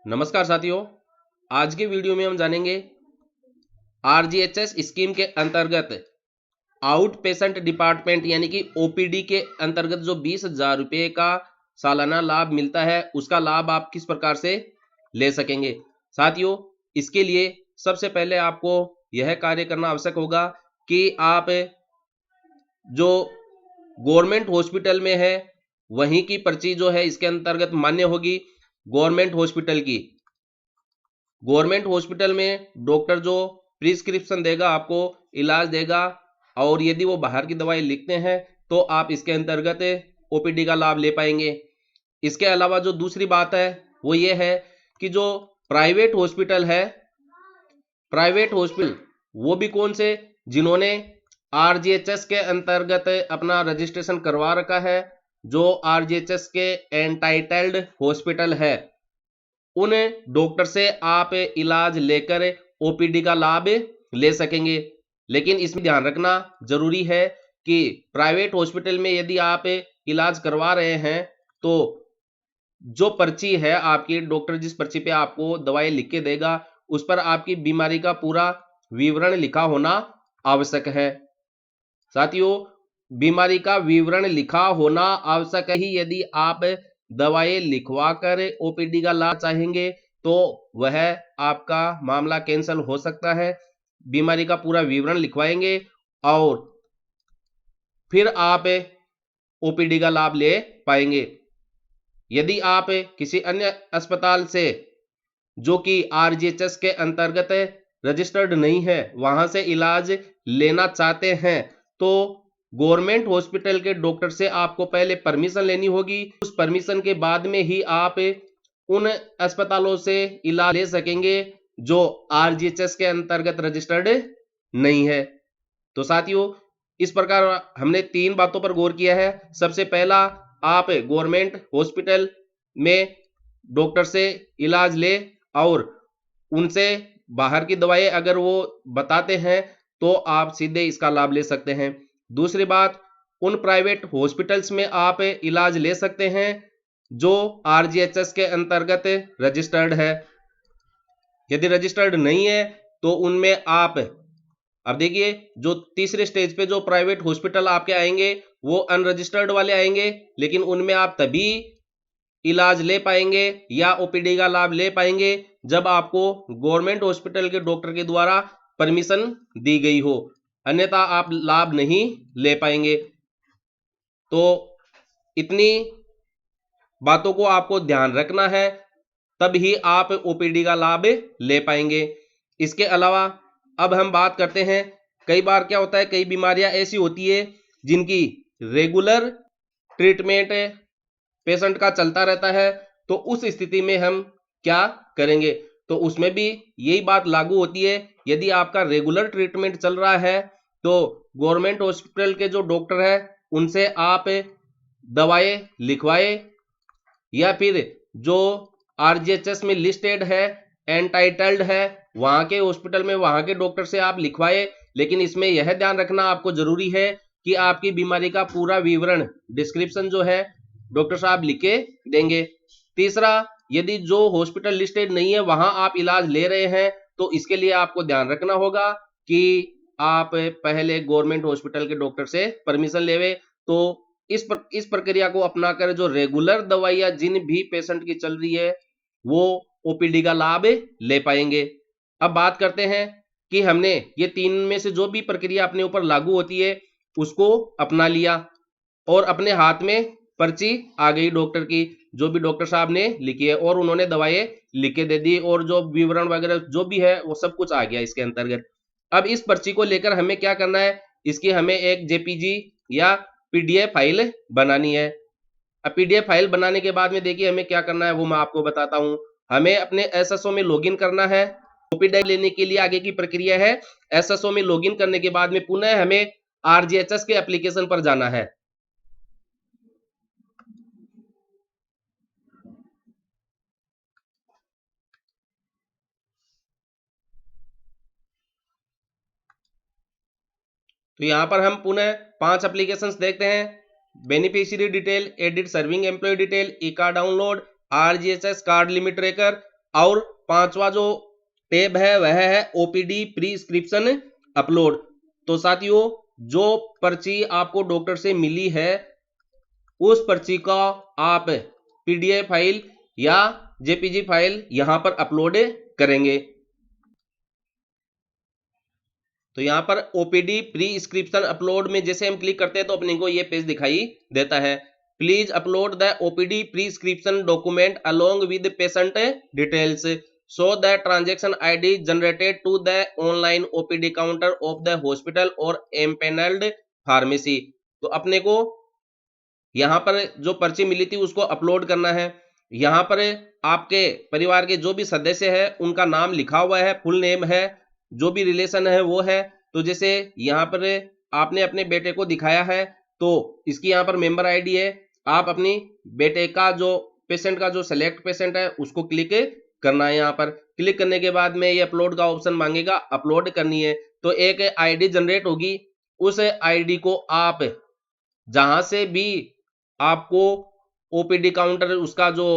नमस्कार साथियों। आज के वीडियो में हम जानेंगे आरजीएचएस स्कीम के अंतर्गत आउट पेशेंट डिपार्टमेंट यानी कि ओपीडी के अंतर्गत जो 20,000 रुपये का सालाना लाभ मिलता है उसका लाभ आप किस प्रकार से ले सकेंगे। साथियों, इसके लिए सबसे पहले आपको यह कार्य करना आवश्यक होगा कि आप जो गवर्नमेंट हॉस्पिटल में है वहीं की पर्ची जो है इसके अंतर्गत मान्य होगी। गवर्नमेंट हॉस्पिटल में डॉक्टर जो प्रिस्क्रिप्शन देगा, आपको इलाज देगा, और यदि वो बाहर की दवाई लिखते हैं तो आप इसके अंतर्गत ओपीडी का लाभ ले पाएंगे। इसके अलावा जो दूसरी बात है वो ये है कि जो प्राइवेट हॉस्पिटल वो भी कौन से, जिन्होंने आरजीएचएस के अंतर्गत अपना रजिस्ट्रेशन करवा रखा है, जो आरजीएचएस के एंटाइटल्ड हॉस्पिटल है, उन डॉक्टर से आप इलाज लेकर ओपीडी का लाभ ले सकेंगे। लेकिन इसमें ध्यान रखना जरूरी है कि प्राइवेट हॉस्पिटल में यदि आप इलाज करवा रहे हैं तो जो पर्ची है आपकी, डॉक्टर जिस पर्ची पे आपको दवाई लिख के देगा उस पर आपकी बीमारी का पूरा विवरण लिखा होना आवश्यक है। साथियों, बीमारी का विवरण लिखा होना आवश्यक है ही। यदि आप दवाई लिखवा कर ओपीडी का लाभ चाहेंगे तो वह आपका मामला कैंसिल हो सकता है। बीमारी का पूरा विवरण लिखवाएंगे और फिर आप ओपीडी का लाभ ले पाएंगे। यदि आप किसी अन्य अस्पताल से जो कि आरजीएचएस के अंतर्गत रजिस्टर्ड नहीं है वहां से इलाज लेना चाहते हैं तो गवर्नमेंट हॉस्पिटल के डॉक्टर से आपको पहले परमिशन लेनी होगी। उस परमिशन के बाद में ही आप उन अस्पतालों से इलाज ले सकेंगे जो आरजीएचएस के अंतर्गत रजिस्टर्ड नहीं है। तो साथियों, इस प्रकार हमने 3 बातों पर गौर किया है। सबसे पहला, आप गवर्नमेंट हॉस्पिटल में डॉक्टर से इलाज ले और उनसे बाहर की दवाएं अगर वो बताते हैं तो आप सीधे इसका लाभ ले सकते हैं। दूसरी बात, उन प्राइवेट हॉस्पिटल्स में आप इलाज ले सकते हैं जो आरजीएचएस के अंतर्गत रजिस्टर्ड है। यदि रजिस्टर्ड नहीं है तो उनमें आप, अब देखिए, जो तीसरे स्टेज पे जो प्राइवेट हॉस्पिटल आपके आएंगे वो अनरजिस्टर्ड वाले आएंगे, लेकिन उनमें आप तभी इलाज ले पाएंगे या ओपीडी का लाभ ले पाएंगे जब आपको गवर्नमेंट हॉस्पिटल के डॉक्टर के द्वारा परमिशन दी गई हो, अन्यथा आप लाभ नहीं ले पाएंगे। तो इतनी बातों को आपको ध्यान रखना है, तब ही आप ओपीडी का लाभ ले पाएंगे। इसके अलावा अब हम बात करते हैं, कई बार क्या होता है, कई बीमारियां ऐसी होती है जिनकी रेगुलर ट्रीटमेंट पेशेंट का चलता रहता है, तो उस स्थिति में हम क्या करेंगे। तो उसमें भी यही बात लागू होती है। यदि आपका रेगुलर ट्रीटमेंट चल रहा है तो गवर्नमेंट हॉस्पिटल के जो डॉक्टर है उनसे आप दवाएं लिखवाए, या फिर जो आरजीएचएस में लिस्टेड है, एंटाइटल्ड है, वहां के हॉस्पिटल में वहां के डॉक्टर से आप लिखवाए। लेकिन इसमें यह ध्यान रखना आपको जरूरी है कि आपकी बीमारी का पूरा विवरण, डिस्क्रिप्शन जो है डॉक्टर साहब लिख के देंगे। तीसरा, यदि जो हॉस्पिटल लिस्टेड नहीं है वहां आप इलाज ले रहे हैं तो इसके लिए आपको ध्यान रखना होगा कि आप पहले गवर्नमेंट हॉस्पिटल के डॉक्टर से परमिशन लेवे। तो इस प्रक्रिया को अपनाकर जो रेगुलर दवाइयां जिन भी पेशेंट की चल रही है वो ओपीडी का लाभ ले पाएंगे। अब बात करते हैं कि हमने ये 3 में से जो भी प्रक्रिया अपने ऊपर लागू होती है उसको अपना लिया और अपने हाथ में पर्ची आ गई डॉक्टर की, जो भी डॉक्टर साहब ने लिखी है, और उन्होंने दवाएं लिख के दे दी और जो विवरण वगैरह जो भी है वो सब कुछ आ गया इसके अंतर्गत। अब इस पर्ची को लेकर हमें क्या करना है, इसकी हमें एक जेपीजी या पीडीएफ फाइल बनानी है। अब पीडीएफ फाइल बनाने के बाद में देखिए हमें क्या करना है वो मैं आपको बताता हूं। हमें अपने एसएसओ में लॉगिन करना है। ओपीडी लेने के लिए आगे की प्रक्रिया है, एसएसओ में लॉगिन करने के बाद में पुनः हमें आरजीएचएस के एप्लीकेशन पर जाना है। तो यहां पर हम पुनः 5 एप्लीकेशंस देखते हैं, beneficiary detail, edit serving employ detail, e card download, RGHS card limit tracker, और पांचवा जो टेब है वह है ओपीडी प्रिस्क्रिप्शन अपलोड। तो साथियों, जो पर्ची आपको डॉक्टर से मिली है उस पर्ची का आप पीडीएफ फाइल या जेपीजी फाइल यहां पर अपलोड करेंगे। तो यहां पर ओपीडी प्रिस्क्रिप्शन अपलोड में जैसे हम क्लिक करते हैं तो अपने को ये पेज दिखाई देता है। Please upload the OPD prescription document along with patient details so the transaction ID generated to the online OPD counter of the hospital और एम्पेनल्ड फार्मेसी। तो अपने को यहाँ पर जो पर्ची मिली थी उसको अपलोड करना है। यहाँ पर आपके परिवार के जो भी सदस्य है उनका नाम लिखा हुआ है, फुल नेम है, जो भी रिलेशन है वो है। तो जैसे यहाँ पर आपने अपने बेटे को दिखाया है तो इसकी यहाँ पर मेंबर आईडी है। आप अपनी बेटे का जो पेशेंट का जो सेलेक्ट पेशेंट है उसको क्लिक करना है। यहाँ पर क्लिक करने के बाद में ये अपलोड का ऑप्शन मांगेगा, अपलोड करनी है। तो एक आईडी जनरेट होगी, उस आईडी को आप जहां से भी आपको ओपीडी काउंटर उसका जो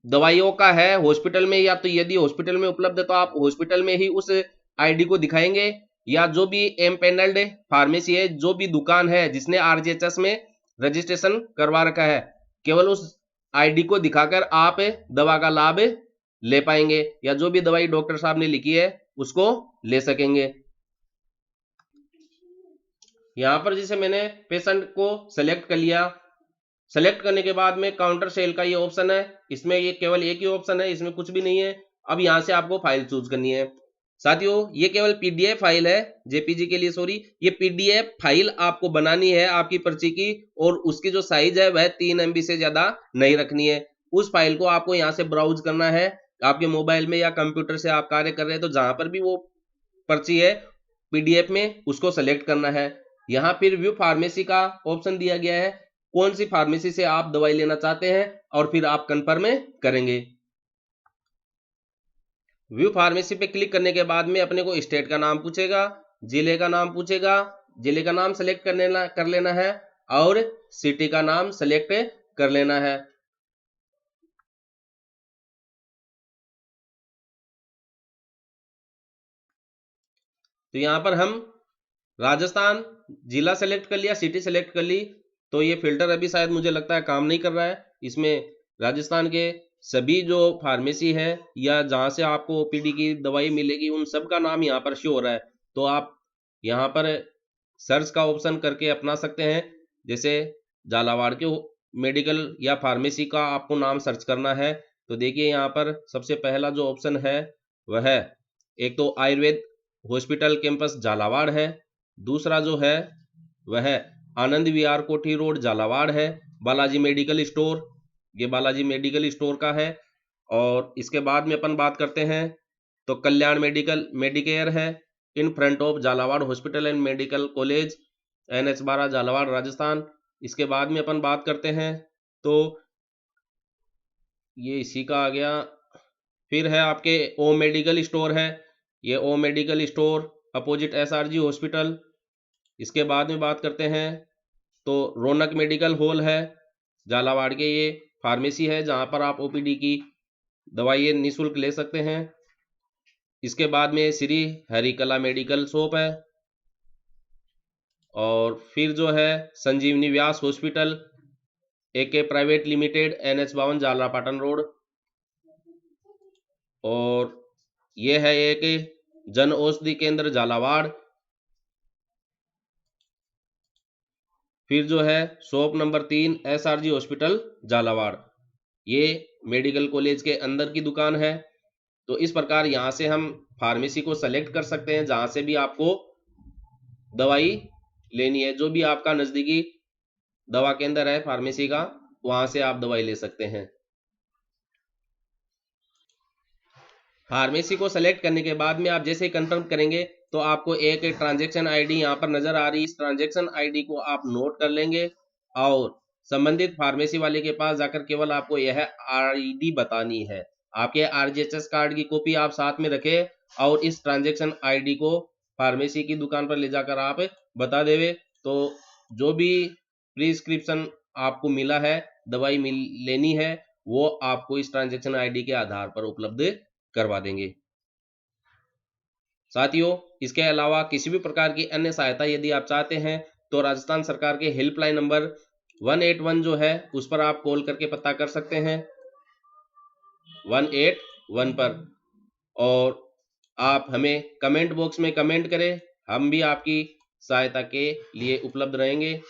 दवाइयों का है हॉस्पिटल में, या तो यदि हॉस्पिटल में उपलब्ध है तो आप हॉस्पिटल में ही उस आईडी को दिखाएंगे, या जो भी एम्पेनल्ड फार्मेसी है, जो भी दुकान है जिसने आरजीएचएस में रजिस्ट्रेशन करवा रखा है, केवल उस आईडी को दिखाकर आप दवा का लाभ ले पाएंगे, या जो भी दवाई डॉक्टर साहब ने लिखी है उसको ले सकेंगे। यहां पर जैसे मैंने पेशेंट को सेलेक्ट कर लिया, सेलेक्ट करने के बाद में काउंटर सेल का ये ऑप्शन है, इसमें ये केवल एक ही ऑप्शन है, इसमें कुछ भी नहीं है। अब यहां से आपको फाइल चूज करनी है। साथियों, ये केवल पीडीएफ फाइल है, जेपीजी के लिए सॉरी, ये पीडीएफ फाइल आपको बनानी है आपकी पर्ची की, और उसकी जो साइज है वह 3 MB से ज्यादा नहीं रखनी है। उस फाइल को आपको यहाँ से ब्राउज करना है। आपके मोबाइल में या कंप्यूटर से आप कार्य कर रहे हैं तो जहां पर भी वो पर्ची है पीडीएफ में उसको सेलेक्ट करना है। यहाँ फिर व्यू फार्मेसी का ऑप्शन दिया गया है, कौन सी फार्मेसी से आप दवाई लेना चाहते हैं, और फिर आप कन्फर्म करेंगे। व्यू फार्मेसी पे क्लिक करने के बाद में अपने को स्टेट का नाम पूछेगा, जिले का नाम पूछेगा, जिले का नाम सेलेक्ट कर लेना है, और सिटी का नाम सेलेक्ट कर लेना है। तो यहां पर हम राजस्थान जिला सेलेक्ट कर लिया, सिटी सेलेक्ट कर ली। तो ये फिल्टर अभी शायद मुझे लगता है काम नहीं कर रहा है। इसमें राजस्थान के सभी जो फार्मेसी है या जहां से आपको ओपीडी की दवाई मिलेगी उन सब का नाम यहाँ पर शो हो रहा है। तो आप यहाँ पर सर्च का ऑप्शन करके अपना सकते हैं। जैसे झालावाड़ के मेडिकल या फार्मेसी का आपको नाम सर्च करना है तो देखिए यहाँ पर सबसे पहला जो ऑप्शन है वह है, एक तो आयुर्वेद हॉस्पिटल कैंपस झालावाड़ है, दूसरा जो है वह आनंद विहार कोठी रोड झालावाड़ है, बालाजी मेडिकल स्टोर, ये बालाजी मेडिकल स्टोर का है। और इसके बाद में अपन बात करते हैं तो कल्याण मेडिकेयर है in front of Jhalawar hospital and medical college, NH 12 Jhalawar Rajasthan. इसके बाद में अपन बात करते हैं तो ये इसी का आ गया। फिर है आपके ओम मेडिकल स्टोर है, ये Om medical store opposite SRG hospital. इसके बाद में बात करते हैं तो रौनक मेडिकल हॉल है झालावाड़ के, ये फार्मेसी है जहां पर आप ओपीडी की दवाइयाँ निःशुल्क ले सकते हैं। इसके बाद में श्री हरिकला मेडिकल शॉप है, और फिर जो है Sanjivani Vyas hospital AK private limited NH 52 Jhalapatan road, और ये है एक जन औषधि केंद्र झालावाड़। फिर जो है shop number 3 SRG hospital Jhalawar, ये मेडिकल कॉलेज के अंदर की दुकान है। तो इस प्रकार यहाँ से हम फार्मेसी को सेलेक्ट कर सकते हैं जहां से भी आपको दवाई लेनी है, जो भी आपका नजदीकी दवा केंद्र है फार्मेसी का वहां से आप दवाई ले सकते हैं। फार्मेसी को सेलेक्ट करने के बाद में आप जैसे ही कंफर्म करेंगे तो आपको एक ट्रांजैक्शन आईडी यहाँ पर नजर आ रही है, इस ट्रांजैक्शन आईडी को आप नोट कर लेंगे और संबंधित फार्मेसी वाले के पास जाकर केवल आपको यह आईडी बतानी है। आपके आरजीएचएस कार्ड की कॉपी आप साथ में रखें और इस ट्रांजैक्शन आईडी को फार्मेसी की दुकान पर ले जाकर आप बता देवे तो जो भी प्रिस्क्रिप्शन आपको मिला है, दवाई लेनी है, वो आपको इस ट्रांजैक्शन आईडी के आधार पर उपलब्ध करवा देंगे। साथियों, इसके अलावा किसी भी प्रकार की अन्य सहायता यदि आप चाहते हैं तो राजस्थान सरकार के हेल्पलाइन नंबर 181 जो है उस पर आप कॉल करके पता कर सकते हैं, 181 पर। और आप हमें कमेंट बॉक्स में कमेंट करें, हम भी आपकी सहायता के लिए उपलब्ध रहेंगे।